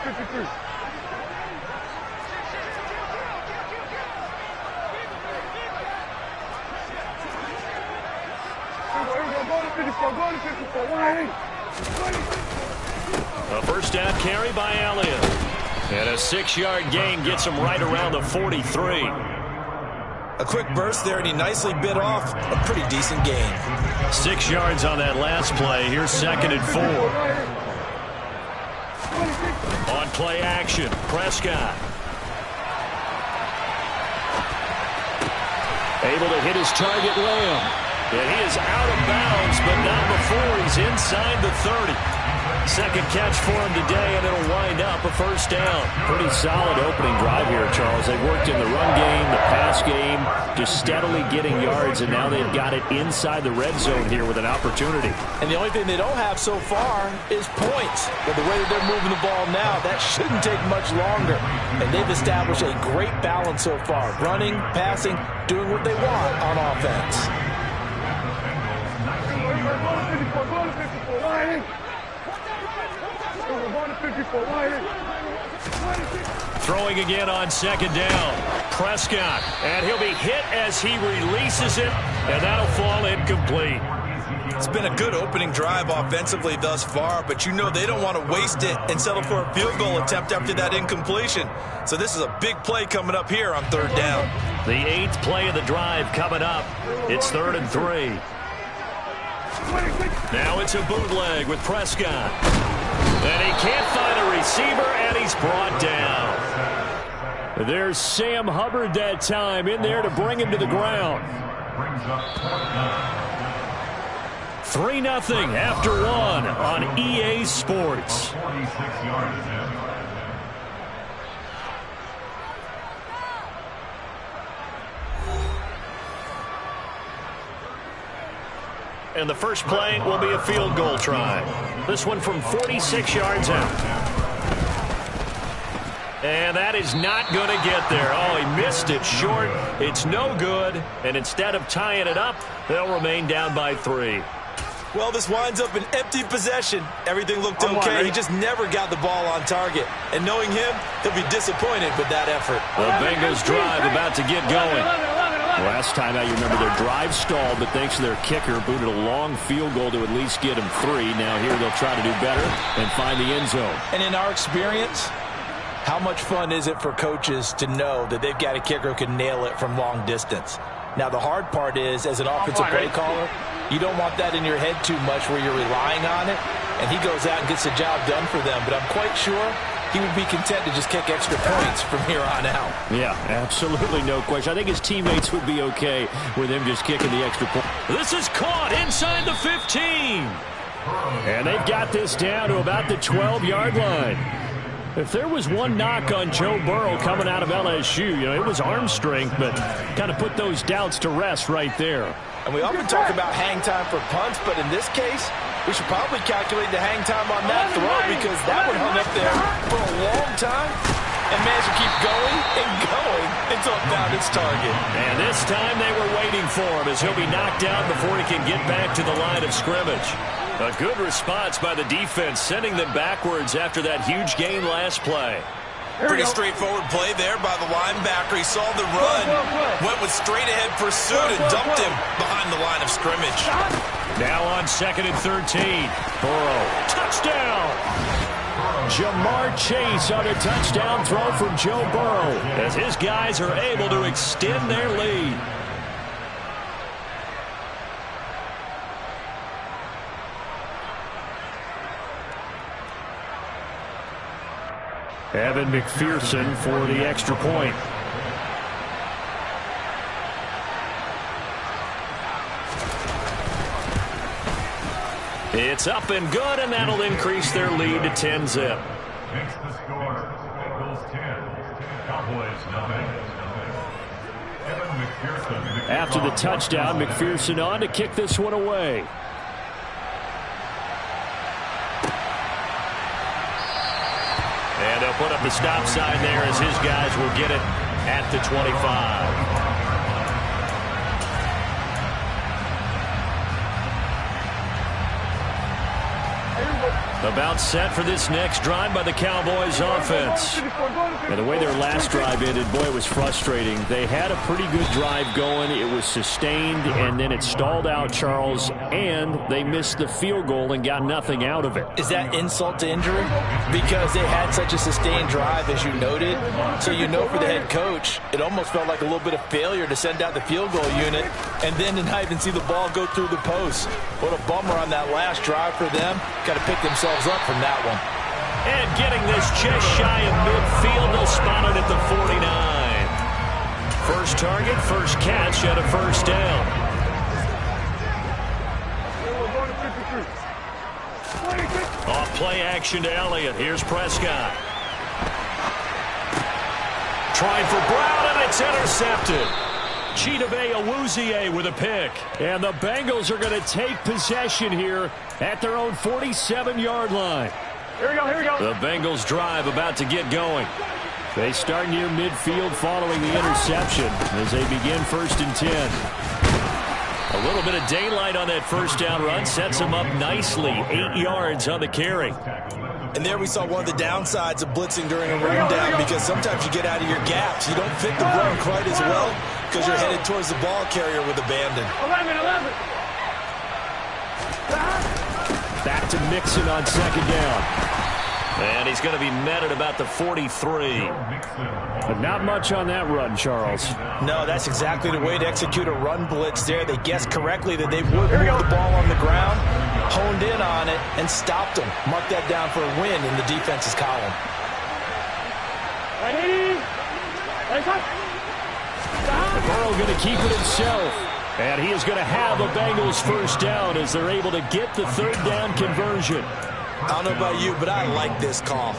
JM23. A first down carry by Elliott. And a 6-yard gain gets him right around the 43. A quick burst there, and he nicely bit off a pretty decent gain. 6 yards on that last play. Here's 2nd and 4. On play action, Prescott. Able to hit his target, Lamb. And he is out of bounds, but not before he's inside the 30. Second catch for him today, and it'll wind up a first down. Pretty solid opening drive here, Charles. They worked in the run game, the pass game, just steadily getting yards, and now they've got it inside the red zone here with an opportunity. And the only thing they don't have so far is points. But the way that they're moving the ball now, that shouldn't take much longer. And they've established a great balance so far. Running, passing, doing what they want on offense. Throwing again on 2nd down. Prescott, and he'll be hit as he releases it, and that'll fall incomplete. It's been a good opening drive offensively thus far, but you know they don't want to waste it and settle for a field goal attempt after that incompletion. So this is a big play coming up here on 3rd down. The 8th play of the drive coming up. It's 3rd and 3. Now it's a bootleg with Prescott. And he can't find a receiver, and he's brought down. There's Sam Hubbard that time in there to bring him to the ground. 3-0 after 1 on EA Sports. And the first play will be a field goal try. This one from 46 yards out. And that is not going to get there. Oh, he missed it short. It's no good. And instead of tying it up, they'll remain down by 3. Well, this winds up an empty possession. Everything looked okay. He just never got the ball on target. And knowing him, he'll be disappointed with that effort. The Bengals drive about to get going. Last time out, you remember their drive stalled, but thanks to their kicker, booted a long field goal to at least get him 3. Now here they'll try to do better and find the end zone. And in our experience, how much fun is it for coaches to know that they've got a kicker who can nail it from long distance? Now, the hard part is, as an offensive play caller, you don't want that in your head too much where you're relying on it, and he goes out and gets the job done for them. But I'm quite sure he would be content to just kick extra points from here on out. Yeah, absolutely no question. I think his teammates would be okay with him just kicking the extra point. This is caught inside the 15. And they've got this down to about the 12-yard line. If there was one knock on Joe Burrow coming out of LSU, it was arm strength, but kind of put those doubts to rest right there. And we often talk about hang time for punts, but in this case, we should probably calculate the hang time on that throw because that one hung up there for a long time and managed to keep going and going until it found its target. And this time they were waiting for him as he'll be knocked down before he can get back to the line of scrimmage. A good response by the defense, sending them backwards after that huge gain last play. Pretty straightforward play there by the linebacker. He saw the run, went with straight-ahead pursuit, and dumped him behind the line of scrimmage. Now on 2nd and 13. Burrow, touchdown! Jamar Chase on a touchdown throw from Joe Burrow as his guys are able to extend their lead. Evan McPherson for the extra point. It's up and good, and that'll increase their lead to 10-zip. Makes the score. Bengals 10, Cowboys 9. Evan McPherson. After the touchdown, McPherson on to kick this one away. And they'll put up the stop sign there as his guys will get it at the 25. About set for this next drive by the Cowboys offense. And the way their last drive ended, boy, it was frustrating. They had a pretty good drive going. It was sustained, and then it stalled out, Charles, and they missed the field goal and got nothing out of it. Is that insult to injury? Because they had such a sustained drive, as you noted. So you know for the head coach, it almost felt like a little bit of failure to send out the field goal unit and then to not even see the ball go through the post. What a bummer on that last drive for them. Got to pick themselves up from that one. And getting this just shy of midfield, they'll spot it at the 49. First target, first catch at a first down. Off play action to Elliott. Here's Prescott. Trying for Brown, and it's intercepted. Chidobe Awuzie with a pick. And the Bengals are going to take possession here at their own 47-yard line. Here we go, here we go. The Bengals drive about to get going. They start near midfield following the interception as they begin 1st and 10. A little bit of daylight on that first down run sets them up nicely. 8 yards on the carry. And there we saw one of the downsides of blitzing during a run down, because sometimes you get out of your gaps. You don't fit the run quite as well because you're headed towards the ball carrier with abandon. 11. Back to Mixon on 2nd down. And he's going to be met at about the 43. But not much on that run, Charles. No, that's exactly the way to execute a run blitz there. They guessed correctly that they would move the ball on the ground, honed in on it, and stopped them. Mark that down for a win in the defense's column. Burrow going to keep it himself. And he is going to have a Bengals first down as they're able to get the 3rd down conversion. I don't know about you, but I like this call.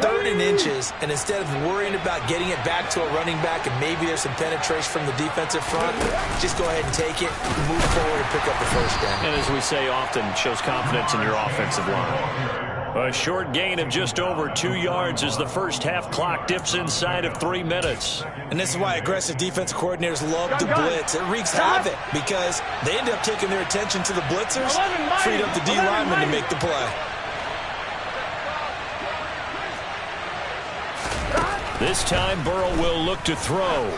3rd and inches, and instead of worrying about getting it back to a running back and maybe there's some penetration from the defensive front, just go ahead and take it, move forward, and pick up the first down. And as we say often, shows confidence in your offensive line. A short gain of just over 2 yards as the first half clock dips inside of 3 minutes. And this is why aggressive defensive coordinators love to blitz. It wreaks havoc because they end up taking their attention to the blitzers, freed up the D lineman to make the play. This time Burrow will look to throw.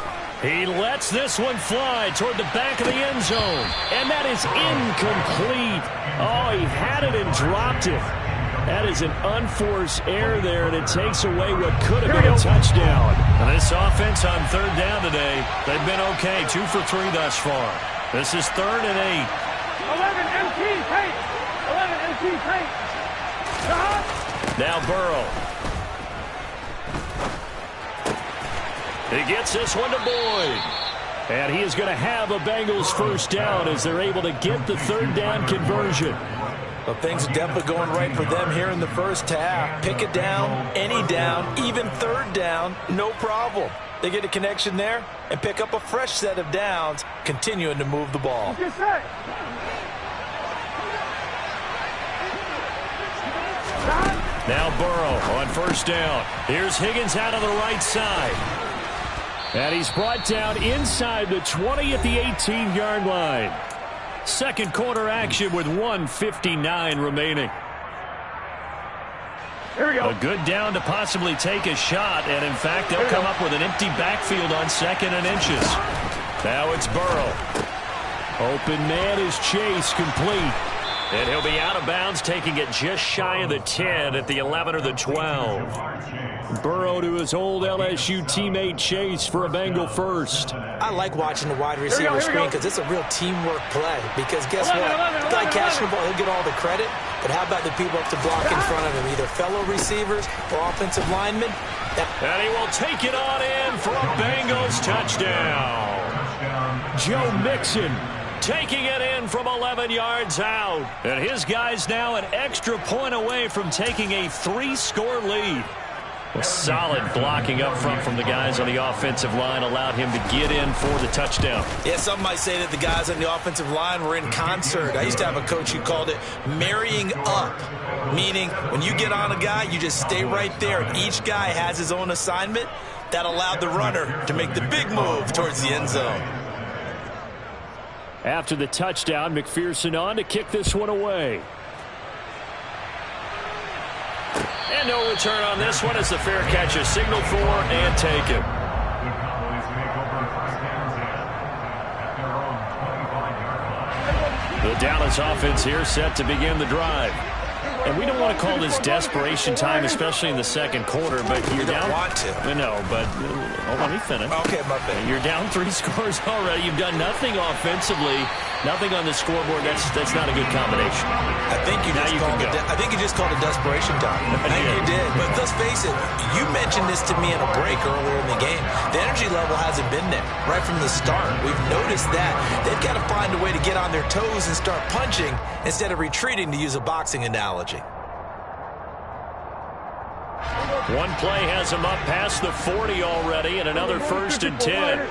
He lets this one fly toward the back of the end zone. And that is incomplete. Oh, he had it and dropped it. That is an unforced error there, and it takes away what could have been a touchdown. And this offense on 3rd down today, they've been okay. 2 for 3 thus far. This is 3rd and 8. 11 MT tape. 11 MT tape. Now Burrow. He gets this one to Boyd. And he is going to have a Bengals first down as they're able to get the 3rd down conversion. Well, things are definitely going right for them here in the first half. Pick it down, any down, even 3rd down, no problem. They get a connection there and pick up a fresh set of downs, continuing to move the ball. Now Burrow on 1st down. Here's Higgins out on the right side. And he's brought down inside the 20 at the 18-yard line. 2nd quarter action with 1:59 remaining. Here we go. A good down to possibly take a shot, and in fact, they'll come up with an empty backfield on 2nd and inches. Now it's Burrow. Open man is Chase, complete. And he'll be out of bounds, taking it just shy of the 10 at the 11 or the 12. Burrow to his old LSU teammate Chase for a Bengal first. I like watching the wide receiver screen because it's a real teamwork play. Because guess what? The guy catching the ball, he'll get all the credit. But how about the people up to block in front of him, either fellow receivers or offensive linemen? And he will take it on in for a Bengals touchdown. Joe Mixon taking it in from 11 yards out. And his guys now an extra point away from taking a 3-score lead. A solid blocking up front from the guys on the offensive line allowed him to get in for the touchdown. Yeah, some might say that the guys on the offensive line were in concert. I used to have a coach who called it marrying up, meaning when you get on a guy, you just stay right there. And each guy has his own assignment. That allowed the runner to make the big move towards the end zone. After the touchdown, McPherson on to kick this one away. And no return on this one as the fair catch is signaled for and taken. The Cowboys make over first downs at their own 25-yard line. The Dallas offense here set to begin the drive. And we don't want to call this desperation time, especially in the second quarter, but you're down. You don't want to. No, but let me finish. Okay, my bad. You're down 3 scores already. You've done nothing offensively, nothing on the scoreboard. That's not a good combination. I think you just called it desperation time. I think you did. But let's face it, you mentioned this to me in a break earlier in the game. The energy level hasn't been there right from the start. We've noticed that. They've got to find a way to get on their toes and start punching instead of retreating, to use a boxing analogy. One play has him up past the 40 already, and another 1st and 10.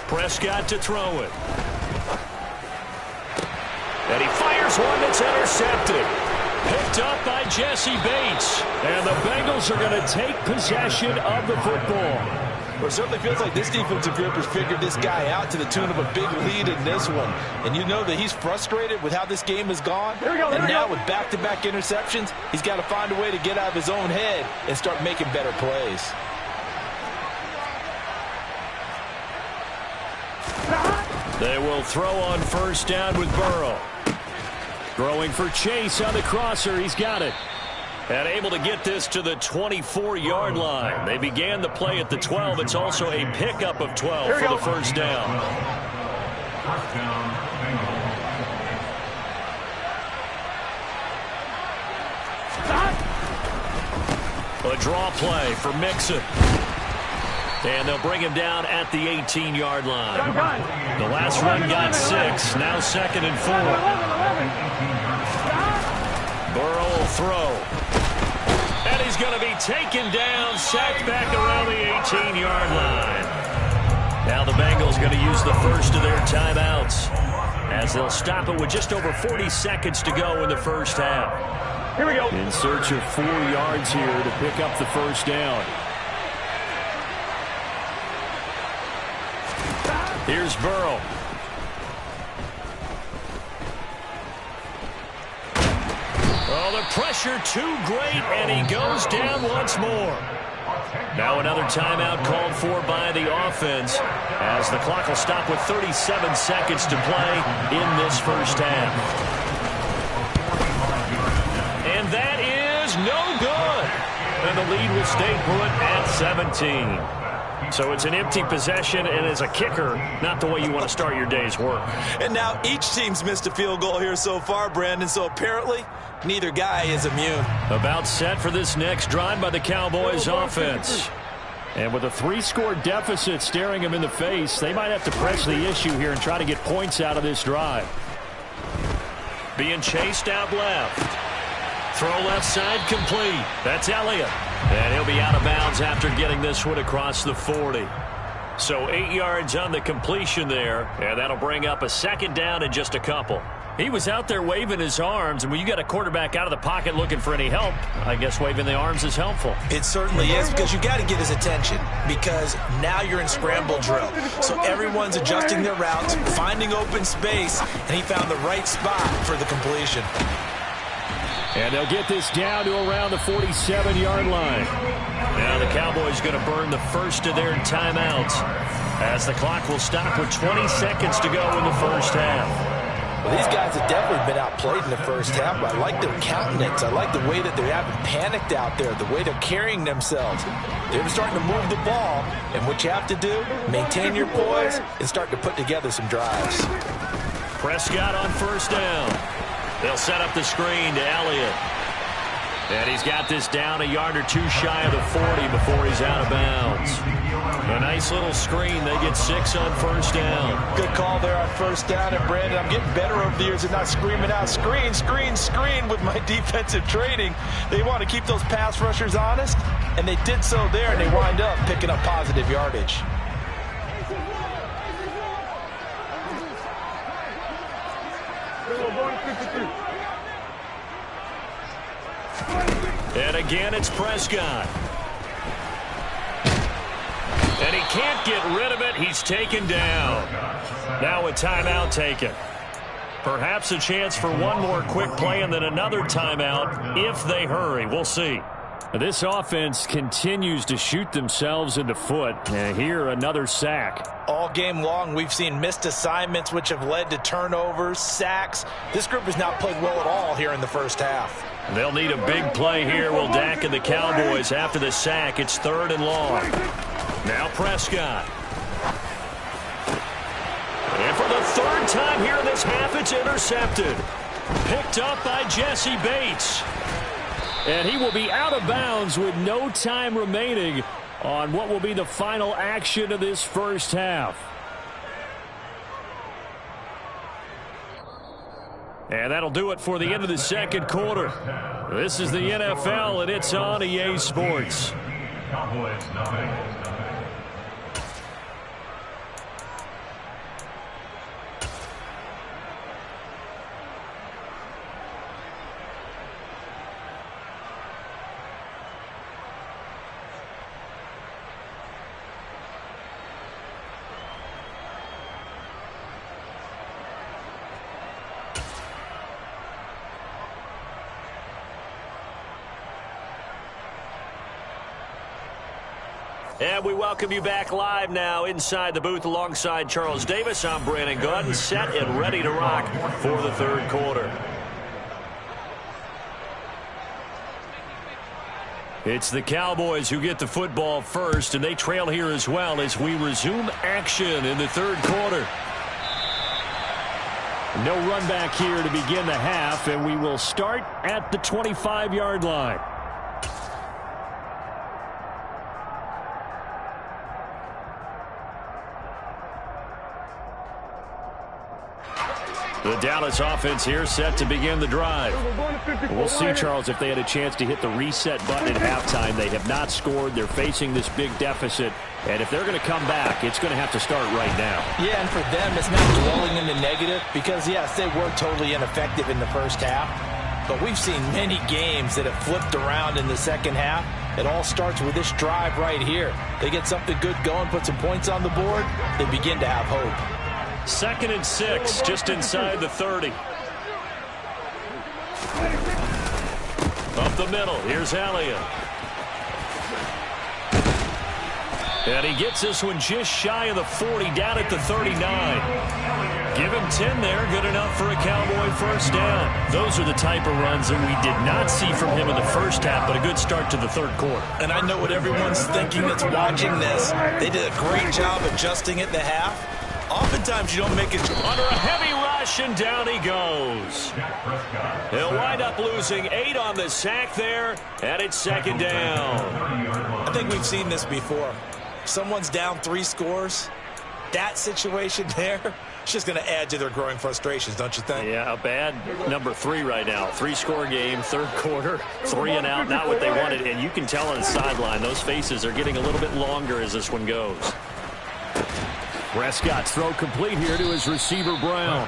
Prescott to throw it. And he fires one that's intercepted. Picked up by Jesse Bates. And the Bengals are going to take possession of the football. Well, it certainly feels like this defensive group has figured this guy out to the tune of a big lead in this one. And you know that he's frustrated with how this game has gone. And now with back-to-back interceptions, he's got to find a way to get out of his own head and start making better plays. They will throw on 1st down with Burrow. Throwing for Chase on the crosser. He's got it. And able to get this to the 24-yard line. They began the play at the 12. It's also a pickup of 12 for the 1st down. First down, Bengals. A draw play for Mixon. And they'll bring him down at the 18-yard line. The last run got 6. Now 2nd and 4. Burrow will throw. And he's going to be taken down, sacked back around the 18-yard line. Now the Bengals going to use the first of their timeouts as they'll stop it with just over 40 seconds to go in the 1st half. Here we go. In search of 4 yards here to pick up the 1st down. Here's Burrow. Oh, the pressure too great, and he goes down once more. Now another timeout called for by the offense as the clock will stop with 37 seconds to play in this 1st half. And that is no good. And the lead will stay put at 17. So it's an empty possession, and as a kicker, not the way you want to start your day's work. And now each team's missed a field goal here so far, Brandon, so apparently neither guy is immune. About set for this next drive by the Cowboys offense. And with a 3-score deficit staring them in the face, they might have to press the issue here and try to get points out of this drive. Being chased out left. Throw left side complete. That's Elliott. And he'll be out of bounds after getting this one across the 40. So 8 yards on the completion there, and that'll bring up a 2nd down in just a couple. He was out there waving his arms, and when you got a quarterback out of the pocket looking for any help, I guess waving the arms is helpful. It certainly is, because you got to get his attention, because now you're in scramble drill. So everyone's adjusting their routes, finding open space, and he found the right spot for the completion. And they'll get this down to around the 47-yard line. Now the Cowboys going to burn the first of their timeouts as the clock will stop with 20 seconds to go in the 1st half. Well, these guys have definitely been outplayed in the 1st half, but I like their countenance. I like the way that they haven't panicked out there, the way they're carrying themselves. They're starting to move the ball, and what you have to do, maintain your poise and start to put together some drives. Prescott on 1st down. They'll set up the screen to Elliott. And he's got this down a yard or 2 shy of the 40 before he's out of bounds. A nice little screen. They get 6 on 1st down. Good call there on 1st down. And, Brandon, I'm getting better over the years at not screaming out, screen, screen, screen with my defensive training. They want to keep those pass rushers honest, and they did so there, and they wind up picking up positive yardage. And again, it's Prescott. And he can't get rid of it. He's taken down. Now a timeout taken. Perhaps a chance for one more quick play and then another timeout if they hurry. We'll see. This offense continues to shoot themselves in the foot. And here, another sack. All game long, we've seen missed assignments, which have led to turnovers, sacks. This group has not played well at all here in the first half. They'll need a big play here. Will Dak and the Cowboys after the sack. It's 3rd and long. Now Prescott. And for the 3rd time here in this half, it's intercepted. Picked up by Jesse Bates. And he will be out of bounds with no time remaining on what will be the final action of this first half. And that'll do it for the end of the second quarter. This is the NFL, and it's on EA Sports. Cowboys, nothing. And we welcome you back live now inside the booth alongside Charles Davis. I'm Brandon Gunn, set and ready to rock for the third quarter. It's the Cowboys who get the football first, and they trail here as well as we resume action in the third quarter. No run back here to begin the half, and we will start at the 25-yard line. The Dallas offense here set to begin the drive. We'll see, Charles, if they had a chance to hit the reset button at halftime. They have not scored. They're facing this big deficit. And if they're going to come back, it's going to have to start right now. Yeah, and for them, it's not dwelling in the negative because, yes, they were totally ineffective in the first half. But we've seen many games that have flipped around in the second half. It all starts with this drive right here. They get something good going, put some points on the board, they begin to have hope. 2nd and 6, just inside the 30. Up the middle, here's Elliott. And he gets this one just shy of the 40, down at the 39. Give him 10 there, good enough for a Cowboy first down. Those are the type of runs that we did not see from him in the first half, but a good start to the third quarter. And I know what everyone's thinking that's watching this. They did a great job adjusting at the half. Oftentimes you don't make it under a heavy rush, and down he goes. He'll wind up losing 8 on the sack there, and it's 2nd down. I think we've seen this before. Someone's down 3 scores. That situation there, it's just going to add to their growing frustrations, don't you think? Yeah, a bad number 3 right now. 3-score game, third quarter, 3 and out, not what they wanted. And you can tell on the sideline, those faces are getting a little bit longer as this one goes. Prescott's throw complete here to his receiver, Brown.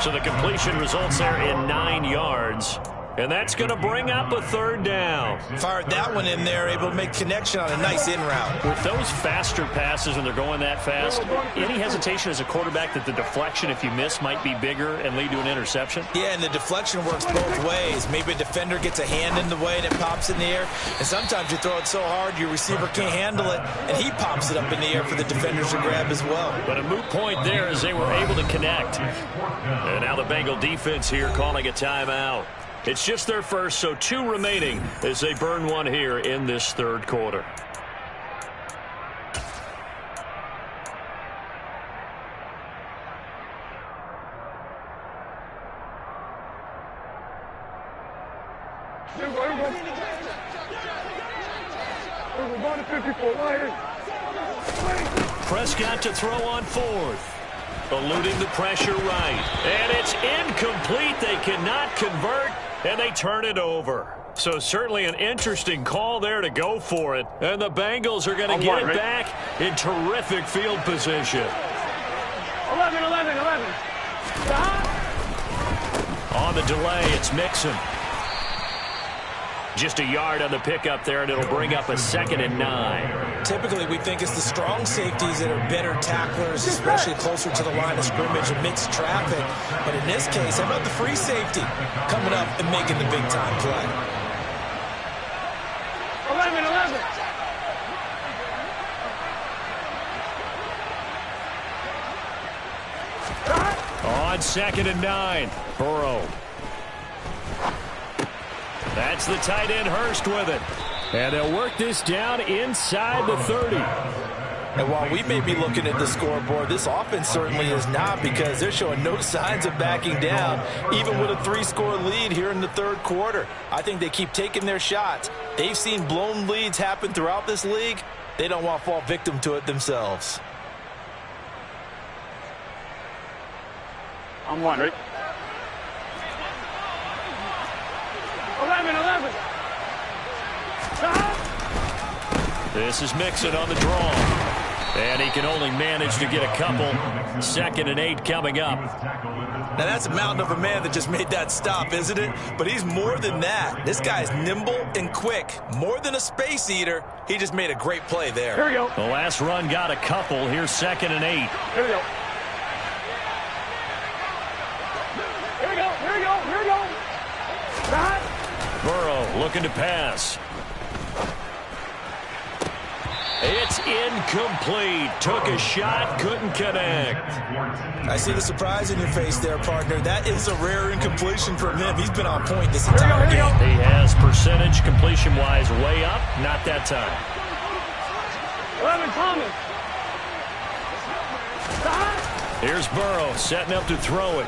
So the completion results there in 9 yards. And that's going to bring up a 3rd down. Fired that one in there, able to make connection on a nice in route. With those faster passes and they're going that fast, any hesitation as a quarterback that the deflection, if you miss, might be bigger and lead to an interception? Yeah, and the deflection works both ways. Maybe a defender gets a hand in the way and it pops in the air. And sometimes you throw it so hard your receiver can't handle it, and he pops it up in the air for the defenders to grab as well. But a moot point there as they were able to connect. And now the Bengal defense here calling a timeout. It's just their first, so 2 remaining as they burn one here in this third quarter. Prescott to throw on 4th. Eluding the pressure right. And it's incomplete. They cannot convert, and they turn it over. So certainly an interesting call there to go for it. And the Bengals are going to get it back in terrific field position. 11. On the delay, it's Mixon. Just a yard on the pickup there, and it'll bring up a 2nd and 9. Typically, we think it's the strong safeties that are better tacklers, especially closer to the line of scrimmage amidst traffic. But in this case, how about the free safety coming up and making the big-time play? 11. On 2nd and 9, Burrow. That's the tight end Hurst with it. And they'll work this down inside the 30. And while we may be looking at the scoreboard, this offense certainly is not, because they're showing no signs of backing down, even with a 3-score lead here in the 3rd quarter. I think they keep taking their shots. They've seen blown leads happen throughout this league. They don't want to fall victim to it themselves. I'm one, right? 11. This is Mixon on the draw. And he can only manage to get a couple. 2nd and 8 coming up. Now that's a mountain of a man that just made that stop, isn't it? But he's more than that. This guy's nimble and quick. More than a space eater. He just made a great play there. Here we go. The last run got a couple. Here's 2nd and 8. Here we go. Burrow looking to pass. It's incomplete. Took a shot, couldn't connect. I see the surprise in your face there, partner. That is a rare incompletion from him. He's been on point this entire game. He has percentage completion-wise way up. Not that time. 11, Thomas. Here's Burrow setting up to throw it.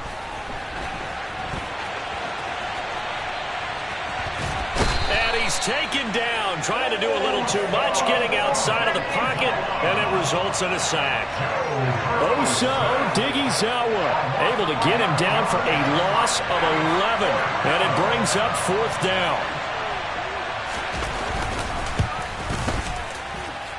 And he's taken down, trying to do a little too much, getting outside of the pocket, and it results in a sack. Osa Odighizuwa able to get him down for a loss of 11, and it brings up 4th down.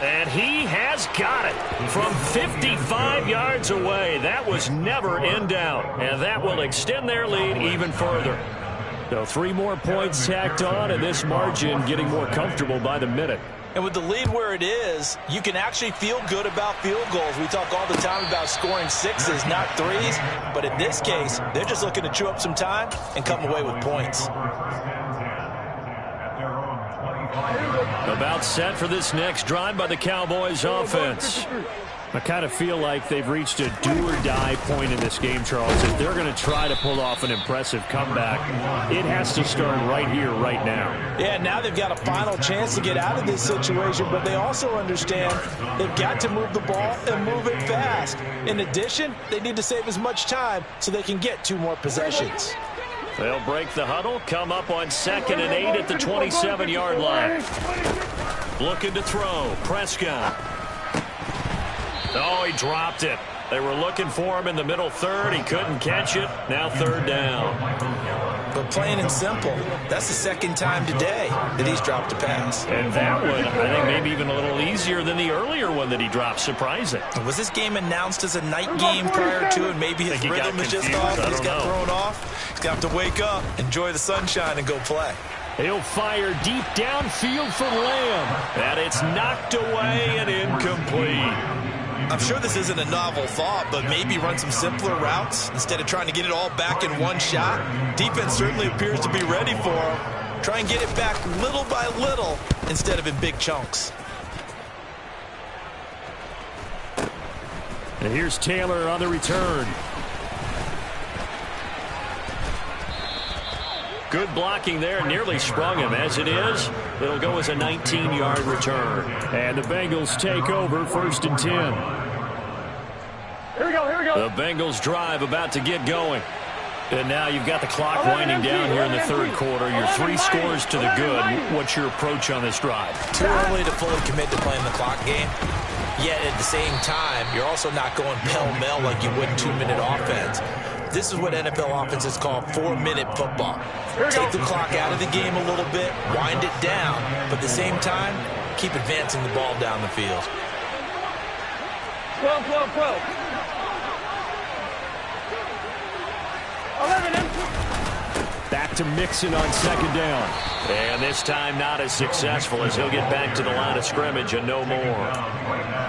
And he has got it from 55 yards away. That was never in doubt, and that will extend their lead even further. So 3 more points tacked on, and this margin getting more comfortable by the minute. And with the lead where it is, you can actually feel good about field goals. We talk all the time about scoring 6s, not 3s. But in this case, they're just looking to chew up some time and come away with points. About set for this next drive by the Cowboys offense. I kind of feel like they've reached a do-or-die point in this game, Charles. If they're going to try to pull off an impressive comeback, it has to start right here, right now. Yeah, now they've got a final chance to get out of this situation, but they also understand they've got to move the ball and move it fast. In addition, they need to save as much time so they can get 2 more possessions. They'll break the huddle, come up on 2nd and 8 at the 27-yard line. Looking to throw, Prescott. Oh, he dropped it. They were looking for him in the middle 3rd. He couldn't catch it. Now 3rd down. But plain and simple, that's the 2nd time today that he's dropped a pass. And that one, I think, maybe even a little easier than the earlier one that he dropped. Surprising. Was this game announced as a night game prior to, and maybe his rhythm is just off? He's got thrown off. He's got to wake up, enjoy the sunshine, and go play. He'll fire deep downfield for Lamb. And it's knocked away and incomplete. I'm sure this isn't a novel thought, but maybe run some simpler routes instead of trying to get it all back in one shot. Defense certainly appears to be ready for him. Try and get it back little by little instead of in big chunks. And here's Taylor on the return. Good blocking there, nearly sprung him. As it is, it'll go as a 19-yard return. And the Bengals take over 1st and 10. Here we go. The Bengals drive about to get going. And now you've got the clock winding down here in the 3rd quarter. You're 3 scores to the good. What's your approach on this drive? Too early to fully commit to playing the clock game. Yet at the same time, you're also not going pell-mell like you would in 2-minute offense. This is what NFL offenses call 4-minute football. Take the clock out of the game a little bit, wind it down, but at the same time, keep advancing the ball down the field. 12. 11. Back to Mixon on 2nd down. And this time not as successful as he'll get back to the line of scrimmage and no more.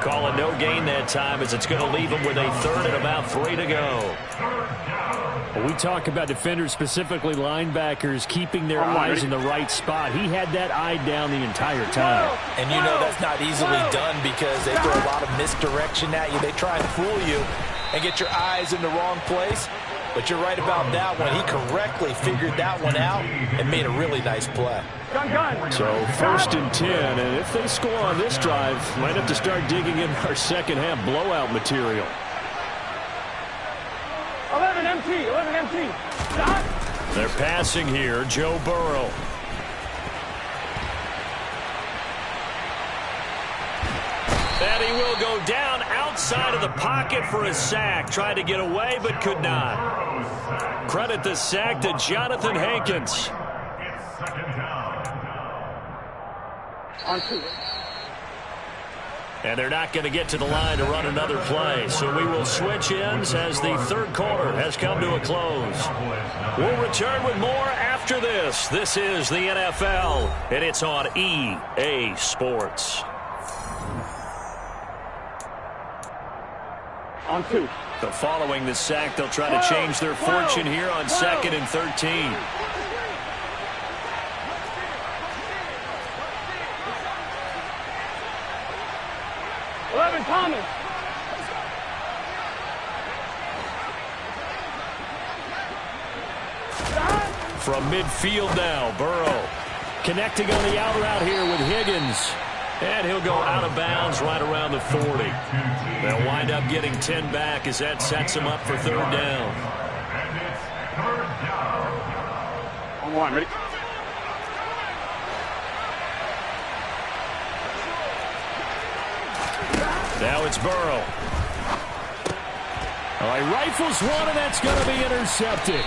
Call it no gain that time as it's going to leave him with a third and about 3 to go. Well, we talk about defenders, specifically linebackers, keeping their eyes in the right spot. He had that eye down the entire time. And you know that's not easily done because they throw a lot of misdirection at you. They try and fool you and get your eyes in the wrong place. But you're right about that one. He correctly figured that one out and made a really nice play. So 1st and 10, and if they score on this drive, might have to start digging in our second half blowout material. 11 empty. Stop. They're passing here, Joe Burrow. And he will go down outside of the pocket for a sack. Tried to get away, but could not. Credit the sack to Jonathan Hankins. On 2. And they're not going to get to the line to run another play. So we will switch ends as the third quarter has come to a close. We'll return with more after this. This is the NFL, and it's on EA Sports. On 2. So following the sack, they'll try to change their fortune here on 2nd and 13. Thomas. From midfield now, Burrow connecting on the out route here with Higgins. And he'll go out of bounds right around the 40. They'll wind up getting 10 back as that sets him up for 3rd down. On 1, ready? Now it's Burrow. Oh, he rifles one, and that's going to be intercepted.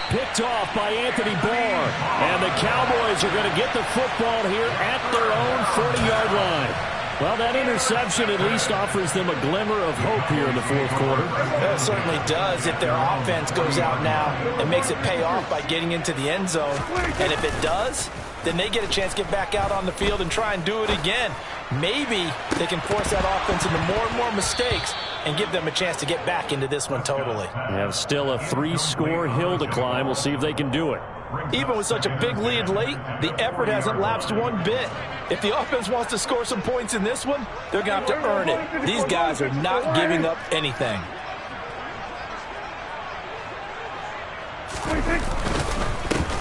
Picked off by Anthony Barr. And the Cowboys are going to get the football here at their own 40-yard line. Well, that interception at least offers them a glimmer of hope here in the 4th quarter. It certainly does if their offense goes out now and makes it pay off by getting into the end zone. And if it does, then they get a chance to get back out on the field and try and do it again. Maybe they can force that offense into more and more mistakes and give them a chance to get back into this one totally. They have still a 3-score hill to climb. We'll see if they can do it. Even with such a big lead late, the effort hasn't lapsed one bit. If the offense wants to score some points in this one, they're going to have to earn it. These guys are not giving up anything.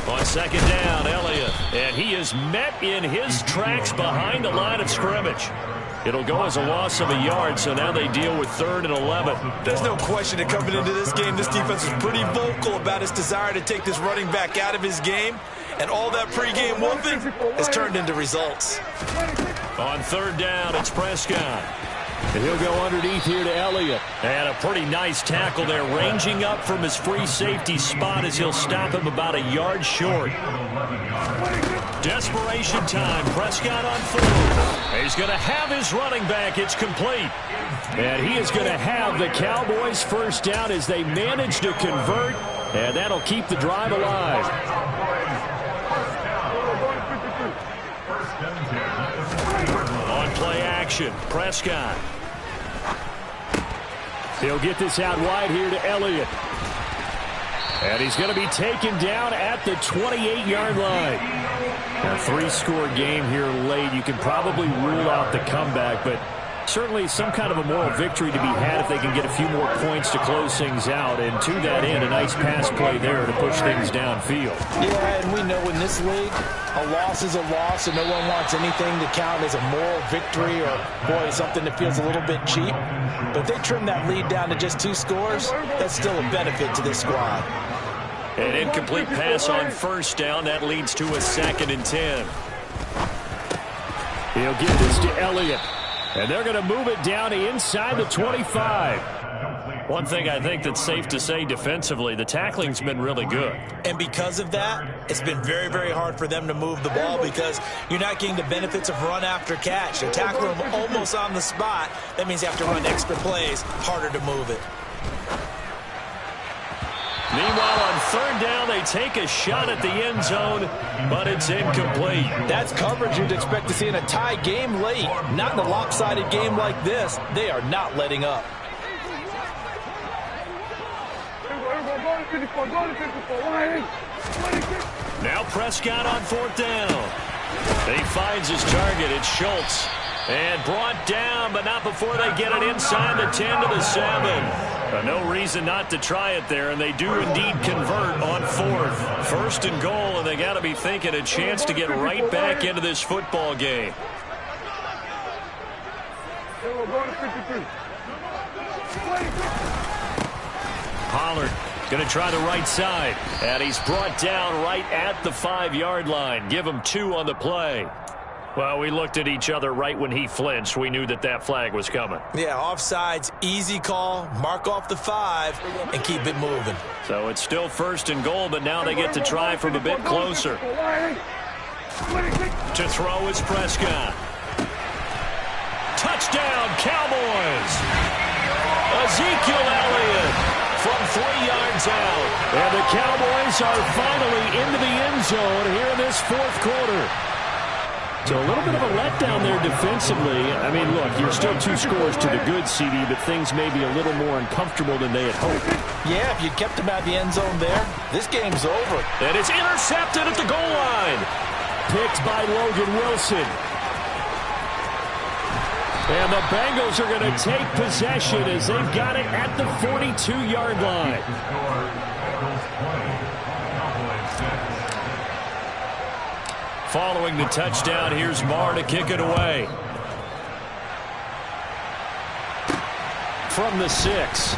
On 2nd down, Elliott. And he is met in his tracks behind the line of scrimmage. It'll go as a loss of a yard, so now they deal with 3rd and 11. There's no question that coming into this game, this defense is pretty vocal about its desire to take this running back out of his game. And all that pregame whooping has turned into results. On 3rd down, it's Prescott. And he'll go underneath here to Elliott. And a pretty nice tackle there, ranging up from his free safety spot as he'll stop him about a yard short. Desperation time. Prescott on 4th. He's going to have his running back. It's complete. And he is going to have the Cowboys' 1st down as they manage to convert. And that'll keep the drive alive. On play action, Prescott. He'll get this out wide here to Elliott. And he's going to be taken down at the 28-yard line. A 3-score game here late. You can probably rule out the comeback, but certainly some kind of a moral victory to be had if they can get a few more points to close things out. And to that end, a nice pass play there to push things downfield. Yeah, and we know in this league, a loss is a loss, and no one wants anything to count as a moral victory or, boy, something that feels a little bit cheap. But if they trim that lead down to just 2 scores, that's still a benefit to this squad. An incomplete pass on 1st down. That leads to a 2nd and 10. He'll give this to Elliott. And they're going to move it down inside the 25. One thing I think that's safe to say defensively, the tackling's been really good. And because of that, it's been very, very hard for them to move the ball because you're not getting the benefits of run after catch. They're tackling them almost on the spot. That means you have to run extra plays, harder to move it. Meanwhile, on third down, they take a shot at the end zone, but it's incomplete. That's coverage you'd expect to see in a tie game late. Not in a lopsided game like this. They are not letting up. Now Prescott on fourth down. He finds his target. It's Schultz. And brought down, but not before they get it inside the 10 to the 7. No reason not to try it there, and they do indeed convert on fourth. First and goal, and they got to be thinking a chance to get right back into this football game. Pollard going to try the right side, and he's brought down right at the 5-yard line. Give him 2 on the play. Well, we looked at each other right when he flinched. We knew that that flag was coming. Yeah, offsides, easy call, mark off the 5, and keep it moving. So it's still first and goal, but now they get to try from a bit closer. To throw is Prescott. Touchdown, Cowboys! Ezekiel Elliott from 3 yards out. And the Cowboys are finally into the end zone here in this fourth quarter. So a little bit of a letdown there defensively. I mean, look, you're still 2 scores to the good, CD, but things may be a little more uncomfortable than they had hoped. Yeah, if you kept them at the end zone there, this game's over. And it's intercepted at the goal line. Picked by Logan Wilson. And the Bengals are going to take possession as they've got it at the 42-yard line. Following the touchdown, here's Marr to kick it away. From the 6.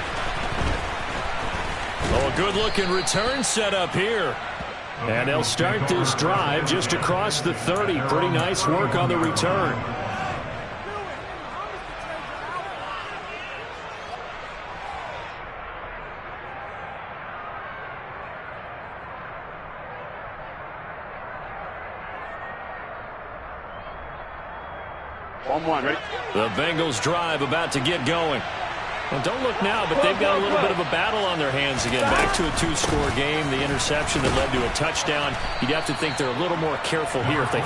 Oh, a good-looking return set up here. And they'll start this drive just across the 30. Pretty nice work on the return. Ready? The Bengals drive about to get going. Well, don't look now, but they've got a little bit of a battle on their hands again. Back to a 2-score game. The interception that led to a touchdown. You'd have to think they're a little more careful here if they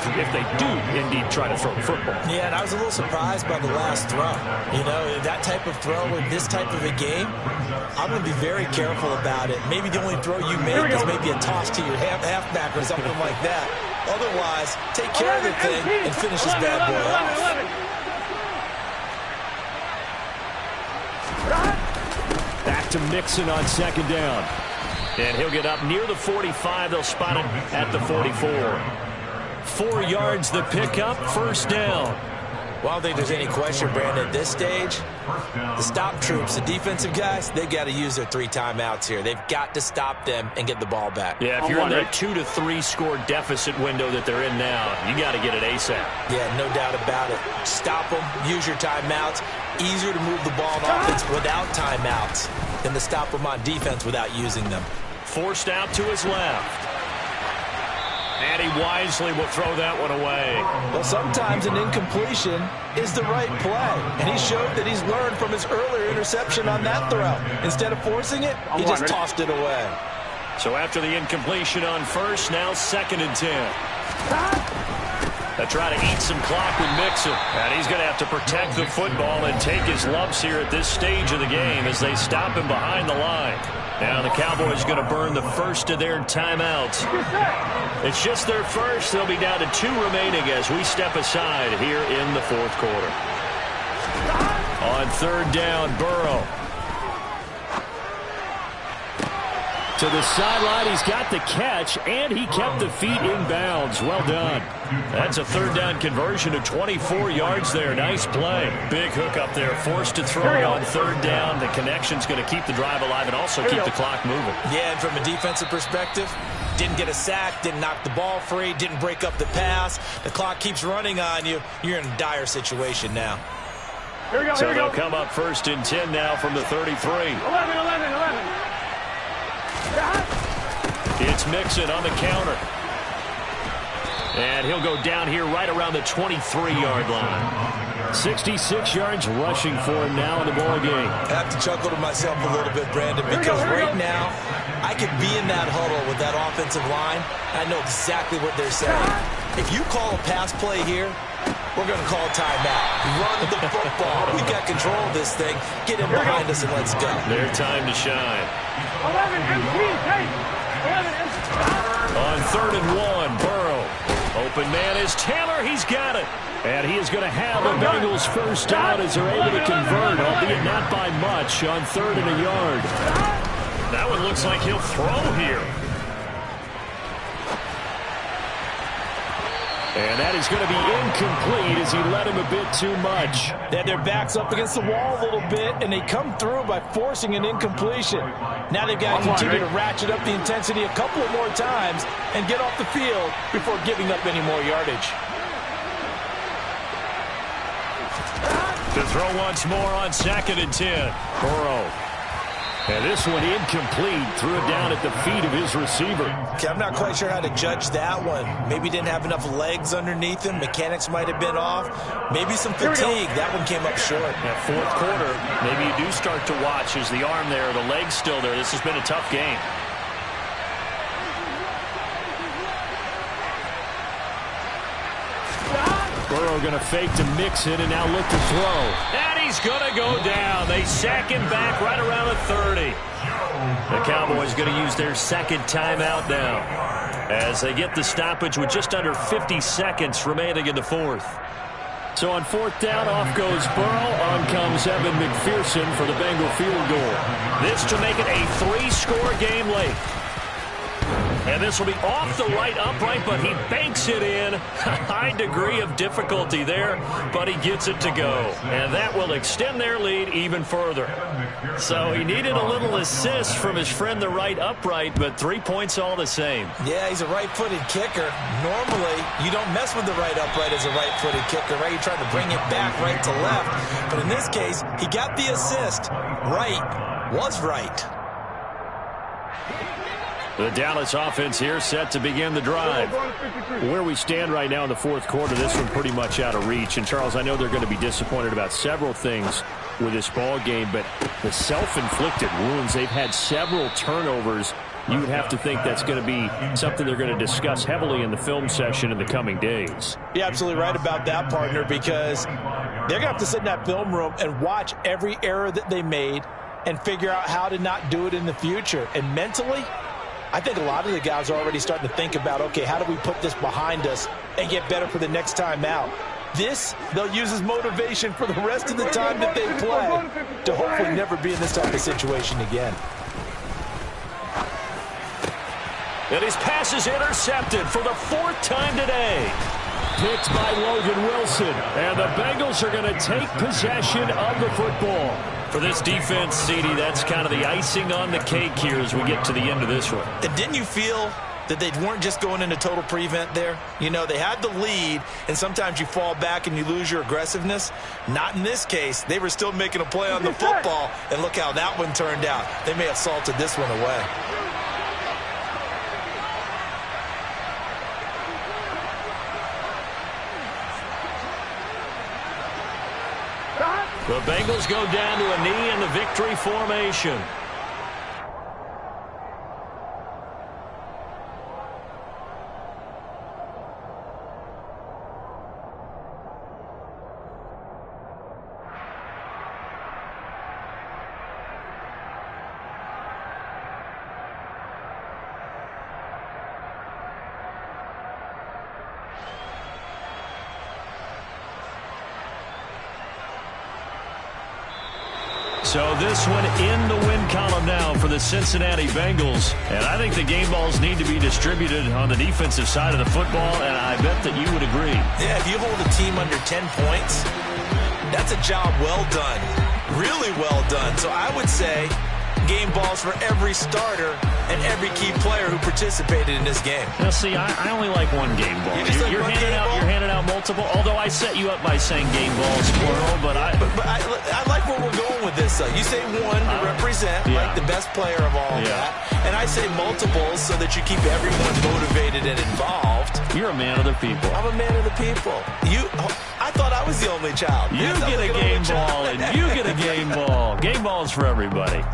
do indeed try to throw the football. Yeah, and I was a little surprised by the last throw. You know, that type of throw in this type of a game, I'm going to be very careful about it. Maybe the only throw you make is maybe a toss to your halfback or something like that. Otherwise, take care of the thing and finish this bad boy off. Back to Mixon on second down. And he'll get up near the 45. They'll spot it at the 44. 4 yards the pickup, first down. Well, I don't think there's any question, Brandon, at this stage, the stop troops, the defensive guys, they've got to use their 3 timeouts here. They've got to stop them and get the ball back. Yeah, if you're in that 2 to 3 score deficit window that they're in now, you got to get it ASAP. Yeah, no doubt about it. Stop them, use your timeouts. Easier to move the ball on offense without timeouts than to stop them on defense without using them. Forced out to his left. And he wisely will throw that one away. Well, sometimes an incompletion is the right play. And he showed that he's learned from his earlier interception on that throw. Instead of forcing it, he just tossed it away. So after the incompletion on first, now 2nd and 10. They try to eat some clock with Mixon. And he's going to have to protect the football and take his lumps here at this stage of the game as they stop him behind the line. Now the Cowboys going to burn the first of their timeouts. It's just their first. They'll be down to 2 remaining as we step aside here in the fourth quarter. On third down, Burrow. To the sideline, he's got the catch, and he kept the feet in bounds. Well done. That's a third down conversion of 24 yards there. Nice play. Big hook up there, forced to throw it on third down. The connection's going to keep the drive alive and also keep the clock moving. Yeah, and from a defensive perspective, didn't get a sack, didn't knock the ball free, didn't break up the pass. The clock keeps running on you. You're in a dire situation now. So they'll come up first and 10 now from the 33. 11. It's Mixon on the counter. And he'll go down here right around the 23-yard line. 66 yards rushing for him now in the ball game. I have to chuckle to myself a little bit, Brandon, because right now I could be in that huddle with that offensive line. I know exactly what they're saying. If you call a pass play here, we're going to call a timeout. Run the football. We've got control of this thing. Get him behind us and let's go. Their time to shine. 11 MT, take. 11 MT. On 3rd and 1, Burrow. Open man is Taylor. He's got it. And he is going to have the Bengals first down as they're able to convert, albeit not by much, on 3rd and a yard. That one looks like he'll throw here. And that is going to be incomplete as he led him a bit too much. They had their backs up against the wall a little bit, and they come through by forcing an incompletion. Now they've got to continue to ratchet up the intensity a couple of more times and get off the field before giving up any more yardage. To throw once more on 2nd and 10. Burrow. And this one incomplete. Threw it down at the feet of his receiver. Okay, I'm not quite sure how to judge that one. Maybe didn't have enough legs underneath him. Mechanics might have been off. Maybe some fatigue. That one came up short. That 4th quarter, maybe you do start to watch as the arm there, the leg's still there. This has been a tough game. Burrow going to fake to mix it and now look to throw. And he's going to go down. They sack him back right around the 30. The Cowboys going to use their 2nd timeout now as they get the stoppage with just under 50 seconds remaining in the 4th. So on 4th down, off goes Burrow. On comes Evan McPherson for the Bengal field goal. This to make it a 3-score game late. And this will be off the right upright, but he banks it in. A high degree of difficulty there, but he gets it to go. And that will extend their lead even further. So he needed a little assist from his friend the right upright, but 3 points all the same. Yeah, he's a right-footed kicker. Normally, you don't mess with the right upright as a right-footed kicker, right? You're trying to bring it back right to left. But in this case, he got the assist. Right was right. The Dallas offense here set to begin the drive. Where we stand right now in the 4th quarter, this one pretty much out of reach. And, Charles, I know they're going to be disappointed about several things with this ball game, but the self-inflicted wounds, they've had several turnovers. You would have to think that's going to be something they're going to discuss heavily in the film session in the coming days. You're absolutely right about that, partner, because they're going to have to sit in that film room and watch every error that they made and figure out how to not do it in the future. And mentally, I think a lot of the guys are already starting to think about, okay, how do we put this behind us and get better for the next time out? This, they'll use as motivation for the rest of the time that they play to hopefully never be in this type of situation again. And his pass is intercepted for the 4th time today. Picked by Logan Wilson. And the Bengals are going to take possession of the football. For this defense, CD, that's kind of the icing on the cake here as we get to the end of this one. And didn't you feel that they weren't just going into total prevent there? You know, they had the lead, and sometimes you fall back and you lose your aggressiveness. Not in this case. They were still making a play on the football, and look how that one turned out. They may have salted this one away. The Bengals go down to a knee in the victory formation. So this one in the win column now for the Cincinnati Bengals. And I think the game balls need to be distributed on the defensive side of the football, and I bet that you would agree. Yeah, if you hold a team under 10 points, that's a job well done. Really well done. So I would say game balls for every starter and every key player who participated in this game. Now, see, I only like one game ball. You're handing out multiple. Although I set you up by saying game balls plural, but I like where we're going with this. You say one to represent like the best player of all that, and I say multiples so that you keep everyone motivated and involved. You're a man of the people. I'm a man of the people. I thought I was the only child. You get a game ball, and you get a game ball. Game balls for everybody.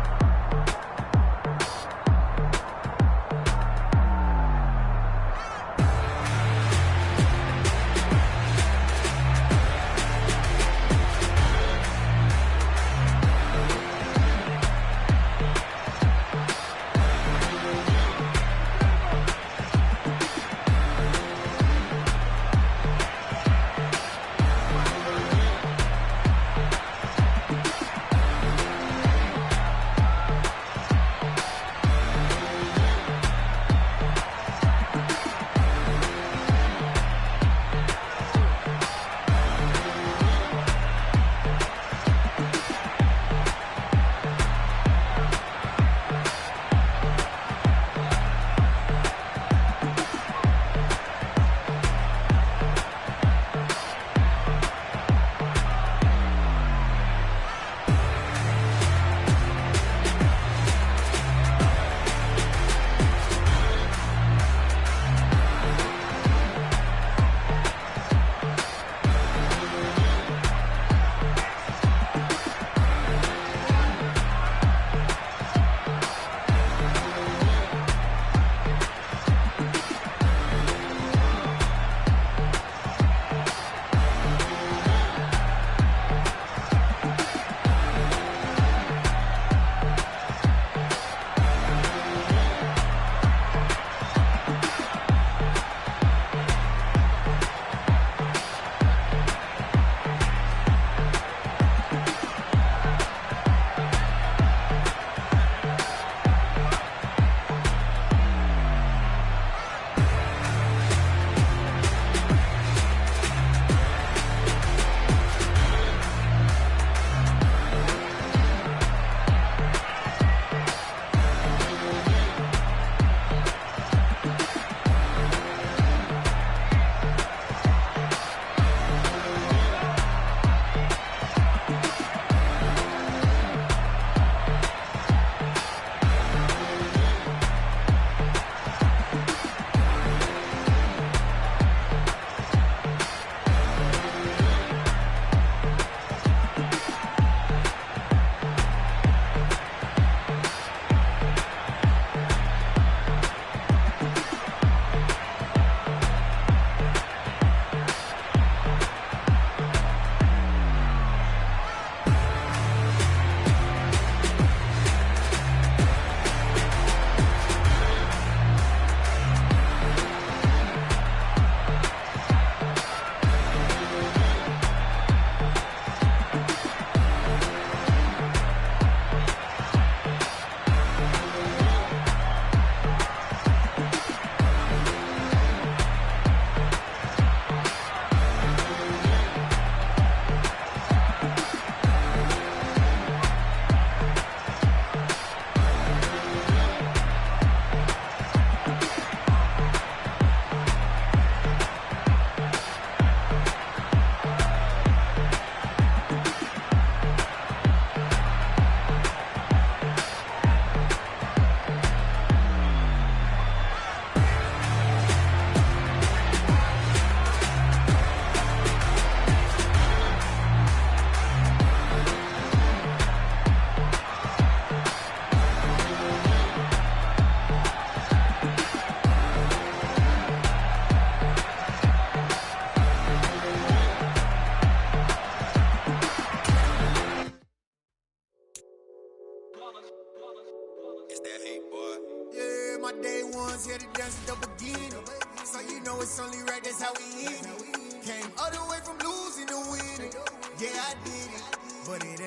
ones here to dance at the beginning. So you know it's only right, that's how we end it. Came all the way from losing to winning. Yeah, I did it, but it